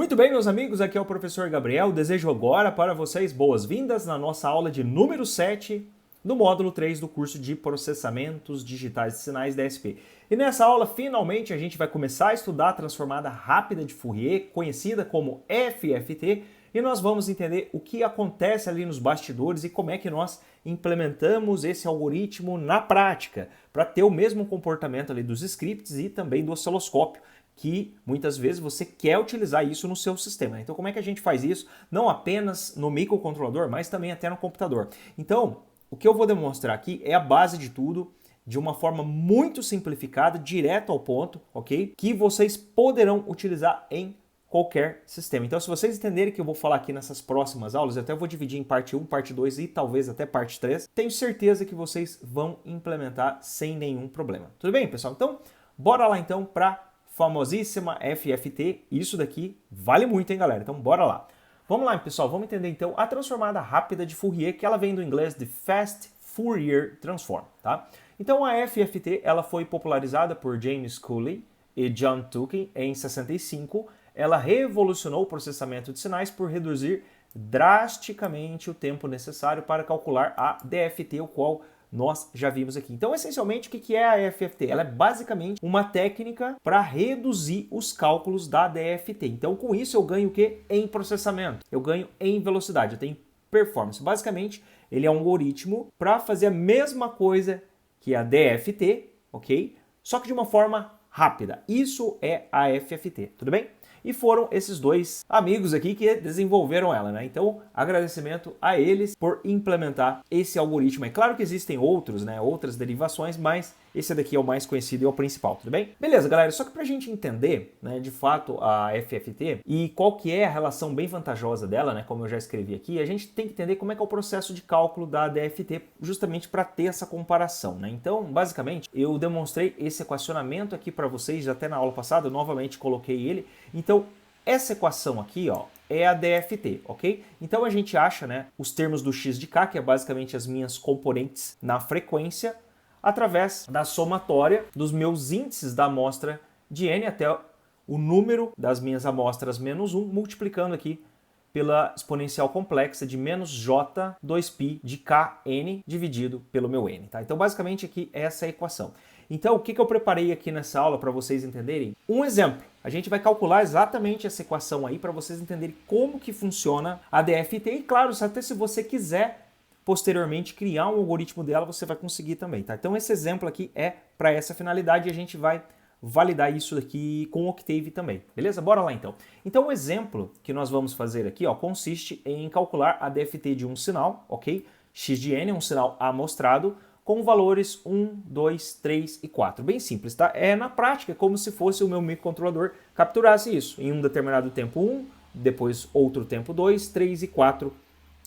Muito bem, meus amigos, aqui é o professor Gabriel. Desejo agora para vocês boas-vindas na nossa aula de número 7 do módulo 3 do curso de Processamentos Digitais de Sinais DSP. E nessa aula, finalmente, a gente vai começar a estudar a transformada rápida de Fourier, conhecida como FFT, e nós vamos entender o que acontece ali nos bastidores e como é que nós implementamos esse algoritmo na prática, para ter o mesmo comportamento ali dos scripts e também do osciloscópio, que muitas vezes você quer utilizar isso no seu sistema. Então, como é que a gente faz isso? Não apenas no microcontrolador, mas também até no computador. Então, o que eu vou demonstrar aqui é a base de tudo, de uma forma muito simplificada, direto ao ponto, ok? Que vocês poderão utilizar em qualquer sistema. Então, se vocês entenderem que eu vou falar aqui nessas próximas aulas, eu até vou dividir em parte 1, parte 2 e talvez até parte 3, tenho certeza que vocês vão implementar sem nenhum problema. Tudo bem, pessoal? Então, bora lá então para famosíssima FFT. Isso daqui vale muito, hein, galera? Então, bora lá. Vamos lá, pessoal. Vamos entender, então, a transformada rápida de Fourier, que ela vem do inglês de Fast Fourier Transform, tá? Então, a FFT, ela foi popularizada por James Cooley e John Tukey em 65. Ela revolucionou o processamento de sinais por reduzir drasticamente o tempo necessário para calcular a DFT, o qual nós já vimos aqui. Então, essencialmente, o que é a FFT? Ela é basicamente uma técnica para reduzir os cálculos da DFT. Então, com isso, eu ganho o quê? Em processamento. Eu ganho em velocidade, eu tenho performance. Basicamente, ele é um algoritmo para fazer a mesma coisa que a DFT, ok? Só que de uma forma rápida. Isso é a FFT, tudo bem? E foram esses dois amigos aqui que desenvolveram ela, né? Então, agradecimento a eles por implementar esse algoritmo. É claro que existem outros, né? Outras derivações, mas esse daqui é o mais conhecido e é o principal, tudo bem? Beleza, galera, só que pra gente entender, né, de fato, a FFT e qual que é a relação bem vantajosa dela, né, como eu já escrevi aqui, a gente tem que entender como é que é o processo de cálculo da DFT, justamente para ter essa comparação, né? Então, basicamente, eu demonstrei esse equacionamento aqui para vocês, até na aula passada, eu novamente coloquei ele. Então, essa equação aqui, ó, é a DFT, ok? Então a gente acha, né, os termos do x de k, que é basicamente as minhas componentes na frequência, através da somatória dos meus índices da amostra de n até o número das minhas amostras menos 1, multiplicando aqui pela exponencial complexa de menos j 2π de kn dividido pelo meu n, tá? Então basicamente aqui essa é a equação. Então o que eu preparei aqui nessa aula para vocês entenderem? Um exemplo. A gente vai calcular exatamente essa equação aí para vocês entenderem como que funciona a DFT e claro, até se você quiser posteriormente criar um algoritmo dela, você vai conseguir também, tá? Então esse exemplo aqui é para essa finalidade e a gente vai validar isso aqui com o Octave também, beleza? Bora lá então. Então o exemplo que nós vamos fazer aqui, ó, consiste em calcular a DFT de um sinal, ok? X de n é um sinal amostrado com valores 1, 2, 3 e 4. Bem simples, tá? É na prática como se fosse o meu microcontrolador capturasse isso em um determinado tempo 1, depois outro tempo 2, 3 e 4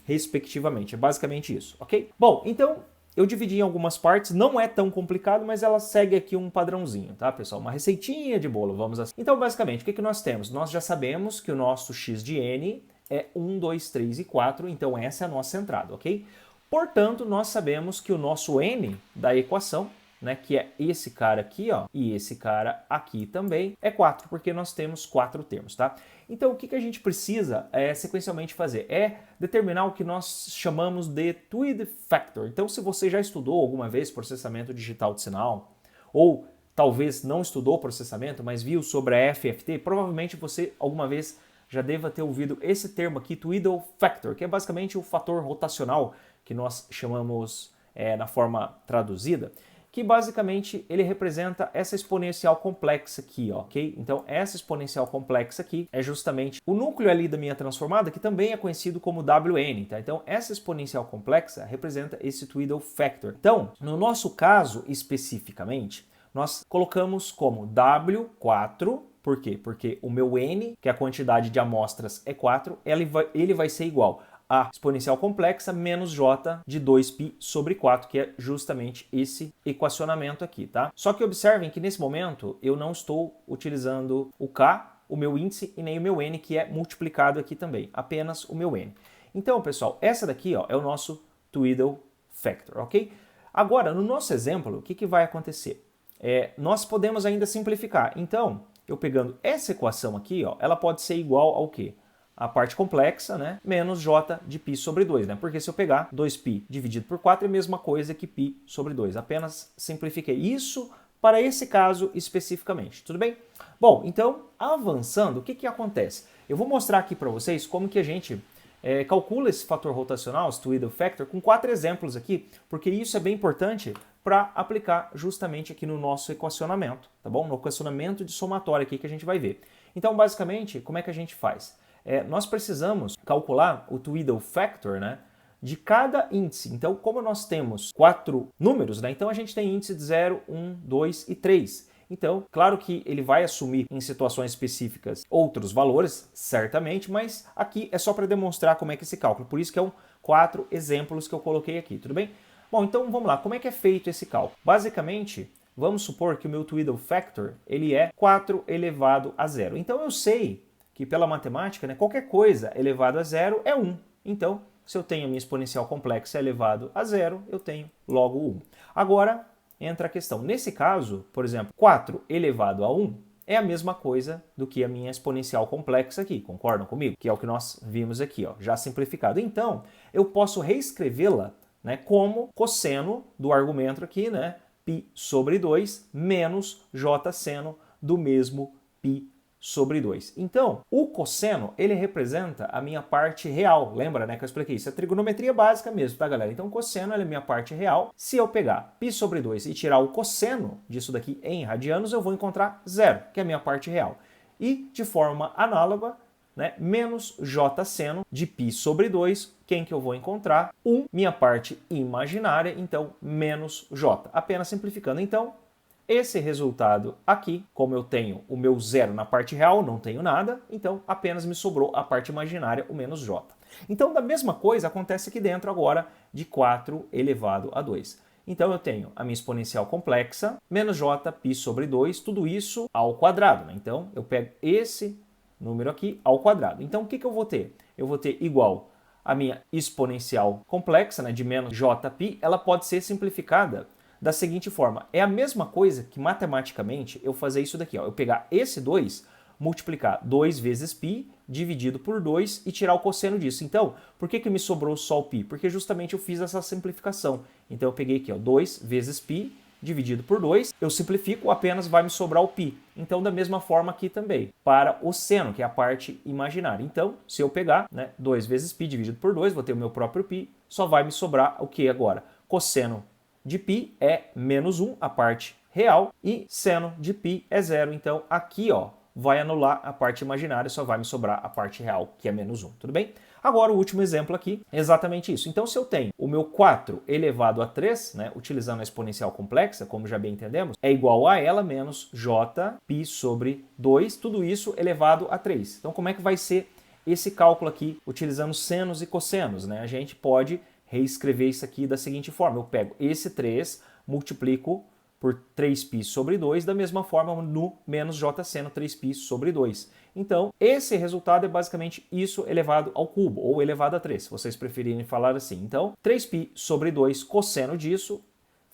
respectivamente. É basicamente isso, ok? Bom, então eu dividi em algumas partes, não é tão complicado, mas ela segue aqui um padrãozinho, tá, pessoal? Uma receitinha de bolo, vamos assim. Então, basicamente, o que nós temos? Nós já sabemos que o nosso x de n é 1, 2, 3 e 4, então essa é a nossa entrada, ok? Portanto, nós sabemos que o nosso n da equação, né, que é esse cara aqui, ó, e esse cara aqui também, é 4, porque nós temos 4 termos, tá? Então, o que a gente precisa sequencialmente fazer? É determinar o que nós chamamos de Tweed Factor. Então, se você já estudou alguma vez processamento digital de sinal, ou talvez não estudou processamento, mas viu sobre a FFT, provavelmente você alguma vez já deva ter ouvido esse termo aqui, Tweedle Factor, que é basicamente o fator rotacional que nós chamamos na forma traduzida, que basicamente ele representa essa exponencial complexa aqui, ok? Então essa exponencial complexa aqui é justamente o núcleo ali da minha transformada, que também é conhecido como Wn, tá? Então essa exponencial complexa representa esse Tweedle Factor. Então, no nosso caso especificamente, nós colocamos como W4, por quê? Porque o meu n, que é a quantidade de amostras é 4, ele vai ser igual a exponencial complexa menos j de 2π sobre 4, que é justamente esse equacionamento aqui, tá? Só que observem que nesse momento eu não estou utilizando o k, o meu índice, e nem o meu n, que é multiplicado aqui também, apenas o meu n. Então, pessoal, essa daqui, ó, é o nosso Tweedle Factor, ok? Agora, no nosso exemplo, o que vai acontecer? Nós podemos ainda simplificar. Então, eu pegando essa equação aqui, ó, ela pode ser igual ao quê? A parte complexa, né, menos j de π sobre 2, né? Porque se eu pegar 2π dividido por 4 é a mesma coisa que π sobre 2. Apenas simplifiquei isso para esse caso especificamente, tudo bem? Bom, então, avançando, o que acontece? Eu vou mostrar aqui para vocês como que a gente calcula esse fator rotacional, esse Twiddle Factor, com 4 exemplos aqui, porque isso é bem importante para aplicar justamente aqui no nosso equacionamento, tá bom? No equacionamento de somatória aqui que a gente vai ver. Então, basicamente, como é que a gente faz? Nós precisamos calcular o Twiddle Factor, né, de cada índice. Então, como nós temos 4 números, né, então a gente tem índice de 0, 1, 2 e 3. Então, claro que ele vai assumir em situações específicas outros valores, certamente, mas aqui é só para demonstrar como é que é esse cálculo. Por isso que é 4 exemplos que eu coloquei aqui, tudo bem? Bom, então vamos lá, como é que é feito esse cálculo? Basicamente, vamos supor que o meu Twiddle Factor ele é 4 elevado a 0. Então eu sei que pela matemática, né, qualquer coisa elevado a 0 é 1. Então, se eu tenho a minha exponencial complexa elevado a 0, eu tenho logo 1. Agora, entra a questão. Nesse caso, por exemplo, 4 elevado a 1 é a mesma coisa do que a minha exponencial complexa aqui, concordam comigo? Que é o que nós vimos aqui, ó, já simplificado. Então, eu posso reescrevê-la, né, como cosseno do argumento aqui, né, π sobre 2 menos j seno do mesmo π sobre 2. Então, o cosseno, ele representa a minha parte real. Lembra, né, que eu expliquei? Isso é trigonometria básica mesmo, tá, galera? Então, o cosseno é a minha parte real. Se eu pegar π sobre 2 e tirar o cosseno disso daqui em radianos, eu vou encontrar zero, que é a minha parte real. E, de forma análoga, né, menos j seno de π sobre 2, quem que eu vou encontrar? 1, minha parte imaginária, então, menos j. Apenas simplificando, então, esse resultado aqui, como eu tenho o meu zero na parte real, não tenho nada, então apenas me sobrou a parte imaginária, o menos j. Então, da mesma coisa acontece aqui dentro agora de 4 elevado a 2. Então, eu tenho a minha exponencial complexa, menos j, π sobre 2, tudo isso ao quadrado, né? Então, eu pego esse número aqui ao quadrado. Então, o que eu vou ter? Eu vou ter igual a minha exponencial complexa, né, de menos jπ, ela pode ser simplificada da seguinte forma. É a mesma coisa que matematicamente eu fazer isso daqui, ó. Eu pegar esse 2, multiplicar 2 vezes π dividido por 2 e tirar o cosseno disso. Então, por que me sobrou só o π? Porque justamente eu fiz essa simplificação. Então eu peguei aqui, ó, 2 vezes π dividido por 2, eu simplifico, apenas vai me sobrar o π. Então, da mesma forma aqui também, para o seno, que é a parte imaginária. Então, se eu pegar, né, 2 vezes π dividido por 2, vou ter o meu próprio π, só vai me sobrar o que agora? Cosseno de π é menos 1, a parte real, e seno de π é 0. Então, aqui, ó, vai anular a parte imaginária, só vai me sobrar a parte real, que é menos 1, tudo bem? Agora, o último exemplo aqui, exatamente isso. Então, se eu tenho o meu 4 elevado a 3, né, utilizando a exponencial complexa, como já bem entendemos, é igual a ela menos j, π sobre 2, tudo isso elevado a 3. Então, como é que vai ser esse cálculo aqui, utilizando senos e cossenos, né? A gente pode reescrever isso aqui da seguinte forma. Eu pego esse 3, multiplico por 3π sobre 2, da mesma forma no menos j seno 3π sobre 2. Então, esse resultado é basicamente isso elevado ao cubo, ou elevado a 3, se vocês preferirem falar assim. Então, 3π sobre 2 cosseno disso,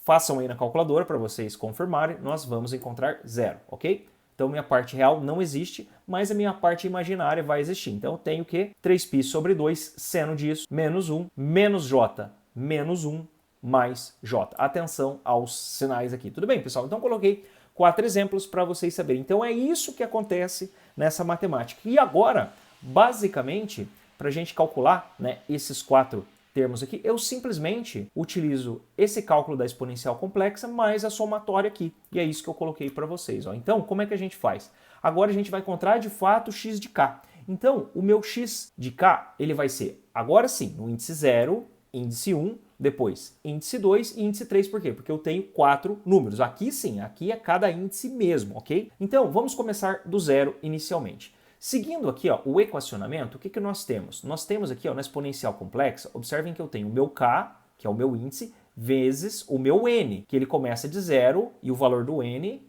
façam aí na calculadora para vocês confirmarem, nós vamos encontrar zero, ok? Então, minha parte real não existe, mas a minha parte imaginária vai existir. Então, eu tenho que 3π sobre 2 seno disso, menos 1, menos j, menos 1, mais j. Atenção aos sinais aqui. Tudo bem, pessoal? Então, coloquei 4 exemplos para vocês saberem. Então, é isso que acontece nessa matemática. E agora, basicamente, para a gente calcular, né, esses 4 termos aqui, eu simplesmente utilizo esse cálculo da exponencial complexa mais a somatória aqui. E é isso que eu coloquei para vocês. Ó. Então, como é que a gente faz? Agora a gente vai encontrar, de fato, x de k. Então, o meu x de k, ele vai ser, agora sim, no índice 0, índice 1, depois índice 2 e índice 3. Por quê? Porque eu tenho 4 números. Aqui sim, aqui é cada índice mesmo, ok? Então, vamos começar do zero inicialmente. Seguindo aqui, ó, o equacionamento, o que nós temos? Nós temos aqui, ó, na exponencial complexa, observem que eu tenho o meu k, que é o meu índice, vezes o meu n, que ele começa de 0 e o valor do n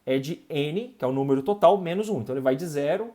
é de n, que é o número total, menos 1. Então ele vai de 0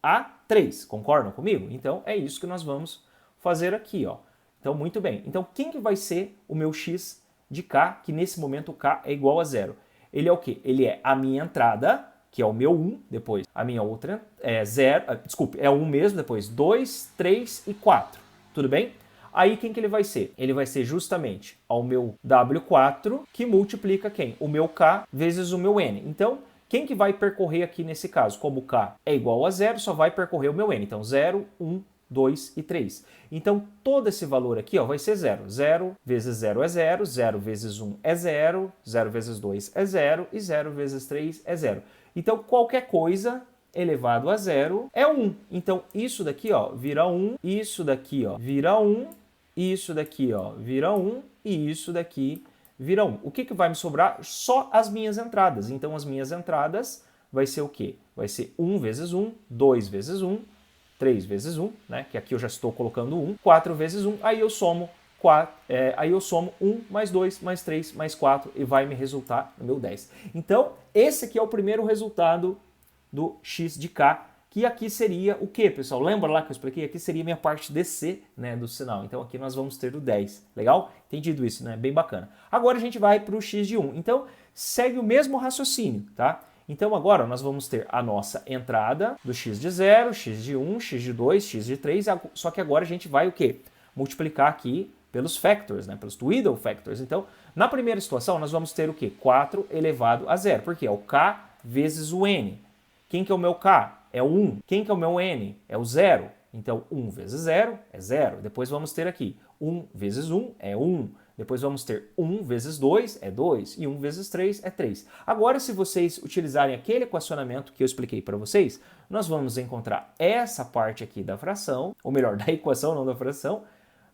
a 3, concordam comigo? Então é isso que nós vamos fazer aqui, ó. Então, muito bem. Então, quem que vai ser o meu x de k, que nesse momento o k é igual a 0? Ele é o quê? Ele é a minha entrada, que é o meu 1, depois a minha outra é 0, desculpe, é 1 mesmo, depois 2, 3 e 4, tudo bem? Aí quem que ele vai ser? Ele vai ser justamente ao meu W4, que multiplica quem? O meu K vezes o meu N. Então, quem que vai percorrer aqui nesse caso? Como o K é igual a 0, só vai percorrer o meu N. Então, 0, 1, 2 e 3. Então, todo esse valor aqui ó, vai ser 0. 0 vezes 0 é 0, 0 vezes 1 é 0, 0 vezes 2 é 0 e 0 vezes 3 é 0. Então, qualquer coisa elevado a 0 é 1. Então, isso daqui ó, vira 1, isso daqui ó, vira 1, isso daqui ó, vira 1 e isso daqui vira 1. O que vai me sobrar? Só as minhas entradas. Então, as minhas entradas vai ser o quê? Vai ser 1 vezes 1, 2 vezes 1, 3 vezes 1, né? Que aqui eu já estou colocando 1, 4 vezes 1, aí eu somo 1 mais 2 mais 3 mais 4 e vai me resultar no meu 10. Então, esse aqui é o primeiro resultado do x de k, que aqui seria o quê, pessoal? Lembra lá que eu expliquei? Aqui seria minha parte DC, né, do sinal. Então aqui nós vamos ter o 10. Legal? Entendido isso, né? Bem bacana. Agora a gente vai para o x de 1. Então segue o mesmo raciocínio, tá? Então agora nós vamos ter a nossa entrada do x de 0, x de 1, x de 2, x de 3, só que agora a gente vai o quê? Multiplicar aqui pelos factors, né? Pelos Twiddle factors. Então, na primeira situação, nós vamos ter o quê? 4 elevado a 0. Por quê? É o k vezes o n. Quem que é o meu k? É o 1. Quem que é o meu n? É o 0. Então, 1 vezes 0 é 0. Depois vamos ter aqui 1 vezes 1 é 1. Depois vamos ter 1 vezes 2 é 2. E 1 vezes 3 é 3. Agora, se vocês utilizarem aquele equacionamento que eu expliquei para vocês, nós vamos encontrar essa parte aqui da fração, ou melhor, da equação, não da fração.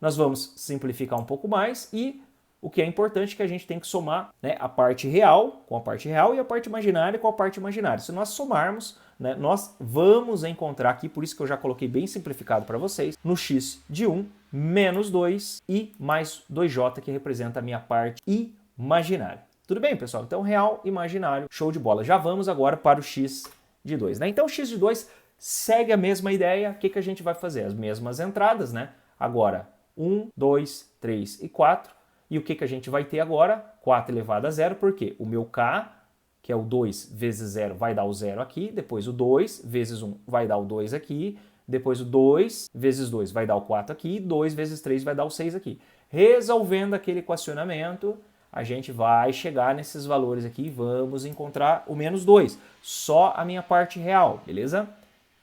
Nós vamos simplificar um pouco mais e o que é importante é que a gente tem que somar, né, a parte real com a parte real e a parte imaginária com a parte imaginária. Se nós somarmos, né, nós vamos encontrar aqui, por isso que eu já coloquei bem simplificado para vocês, no x de 1 menos 2 e mais 2j, que representa a minha parte imaginária. Tudo bem, pessoal? Então, real, imaginário, show de bola. Já vamos agora para o x de 2. Né? Então, o x de 2 segue a mesma ideia. O que a gente vai fazer? As mesmas entradas, né? Agora, 1, 2, 3 e 4. E o que a gente vai ter agora? 4 elevado a 0, porque o meu k, que é o 2 vezes 0, vai dar o 0 aqui, depois o 2 vezes 1 vai dar o 2 aqui, depois o 2 vezes 2 vai dar o 4 aqui, 2 vezes 3 vai dar o 6 aqui. Resolvendo aquele equacionamento, a gente vai chegar nesses valores aqui e vamos encontrar o menos 2, só a minha parte real, beleza?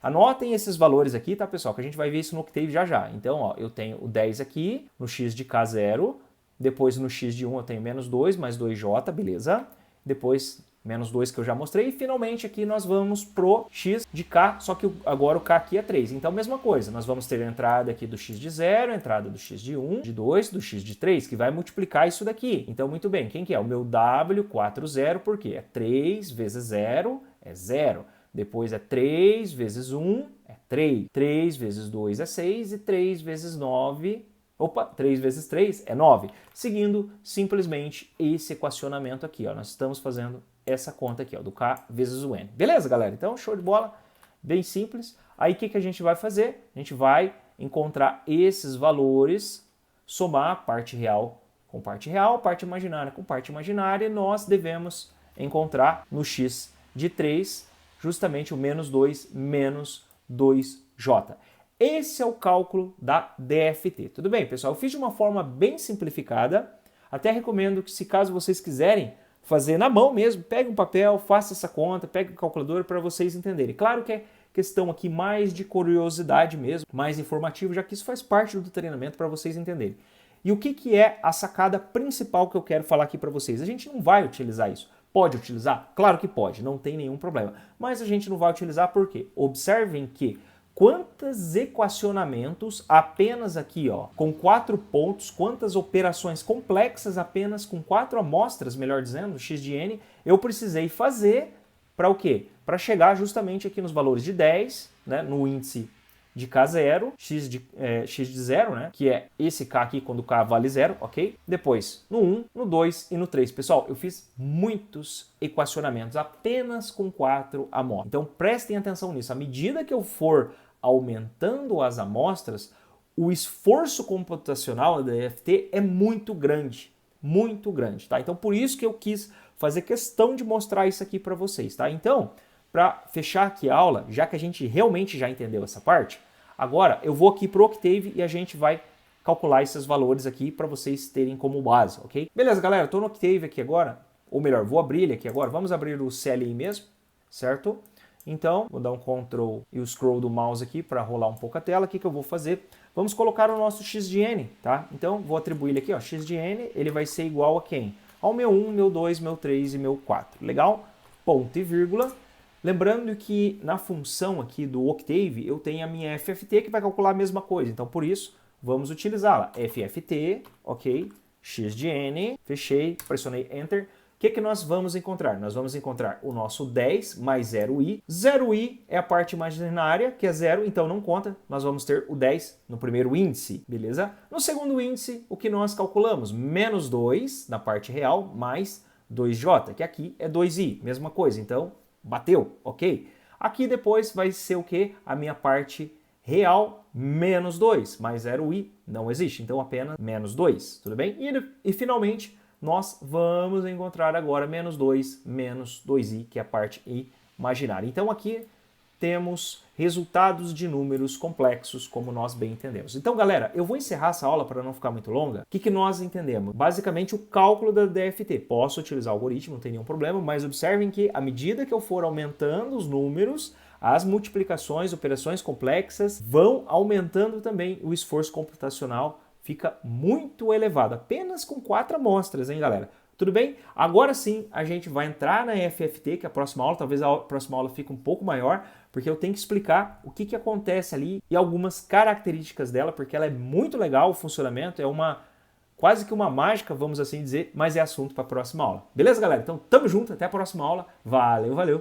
Anotem esses valores aqui, tá, pessoal? Que a gente vai ver isso no Octave já já. Então, ó, eu tenho o 10 aqui, no x de k0, depois no x de 1 eu tenho menos 2 mais 2j, beleza? Depois menos 2 que eu já mostrei. E finalmente aqui nós vamos pro x de k, só que agora o k aqui é 3. Então mesma coisa, nós vamos ter a entrada aqui do x de 0, a entrada do x de 1, de 2, do x de 3, que vai multiplicar isso daqui. Então muito bem, quem que é? O meu W40, por quê? É 3 vezes 0 é 0. Depois é 3 vezes 1 é 3. 3 vezes 2 é 6 e 3 vezes 9... Opa, 3 vezes 3 é 9. Seguindo simplesmente esse equacionamento aqui, ó. Nós estamos fazendo essa conta aqui, ó, do k vezes o n. Beleza, galera? Então, show de bola. Bem simples. Aí, o que a gente vai fazer? A gente vai encontrar esses valores, somar parte real com parte real, parte imaginária com parte imaginária, e nós devemos encontrar no x de 3 justamente o menos 2 menos 2j. Esse é o cálculo da DFT. Tudo bem, pessoal? Eu fiz de uma forma bem simplificada. Até recomendo que, se caso vocês quiserem fazer na mão mesmo, pegue um papel, faça essa conta, pegue o calculador para vocês entenderem. Claro que é questão aqui mais de curiosidade mesmo, mais informativo, já que isso faz parte do treinamento para vocês entenderem. E o que é a sacada principal que eu quero falar aqui para vocês? A gente não vai utilizar isso. Pode utilizar? Claro que pode, não tem nenhum problema. Mas a gente não vai utilizar por quê? Observem que quantos equacionamentos apenas aqui, ó, com 4 pontos, quantas operações complexas apenas com 4 amostras, melhor dizendo, x de n, eu precisei fazer para o quê? Para chegar justamente aqui nos valores de 10, né, no índice de k0, x de 0, né, que é esse k aqui quando k vale 0, ok? Depois no 1, no 2 e no 3. Pessoal, eu fiz muitos equacionamentos apenas com 4 amostras. Então prestem atenção nisso. À medida que eu for aumentando as amostras, o esforço computacional da DFT é muito grande, tá? Então por isso que eu quis fazer questão de mostrar isso aqui para vocês, tá? Então, para fechar aqui a aula, já que a gente realmente já entendeu essa parte, agora eu vou aqui para o Octave e a gente vai calcular esses valores aqui para vocês terem como base, ok? Beleza, galera, estou no Octave aqui agora, ou melhor, vou abrir ele aqui agora, vamos abrir o CLI mesmo, certo? Então, vou dar um Ctrl e o scroll do mouse aqui para rolar um pouco a tela. O que eu vou fazer? Vamos colocar o nosso x de n, tá? Então, vou atribuir ele aqui, ó, x de n, ele vai ser igual a quem? Ao meu 1, meu 2, meu 3 e meu 4. Legal? Ponto e vírgula. Lembrando que na função aqui do Octave, eu tenho a minha FFT que vai calcular a mesma coisa. Então, por isso, vamos utilizá-la. FFT, ok, x de n, fechei, pressionei Enter. O que nós vamos encontrar? Nós vamos encontrar o nosso 10 mais 0i. 0i é a parte imaginária, que é 0, então não conta. Nós vamos ter o 10 no primeiro índice, beleza? No segundo índice, o que nós calculamos? Menos 2 na parte real, mais 2j, que aqui é 2i, mesma coisa. Então, bateu, ok? Aqui depois vai ser o quê? A minha parte real menos 2, mais 0i não existe, então apenas menos 2, tudo bem? E finalmente, nós vamos encontrar agora menos 2, menos 2i, que é a parte imaginária. Então aqui temos resultados de números complexos, como nós bem entendemos. Então, galera, eu vou encerrar essa aula para não ficar muito longa. O que nós entendemos? Basicamente, o cálculo da DFT. Posso utilizar o algoritmo, não tem nenhum problema, mas observem que à medida que eu for aumentando os números, as multiplicações, operações complexas, vão aumentando também o esforço computacional, fica muito elevado, apenas com 4 amostras, hein, galera? Tudo bem? Agora sim, a gente vai entrar na FFT, que é a próxima aula, talvez a próxima aula fique um pouco maior, porque eu tenho que explicar o que acontece ali e algumas características dela, porque ela é muito legal, o funcionamento, é quase que uma mágica, vamos assim dizer, mas é assunto para a próxima aula. Beleza, galera? Então, tamo junto, até a próxima aula. Valeu, valeu!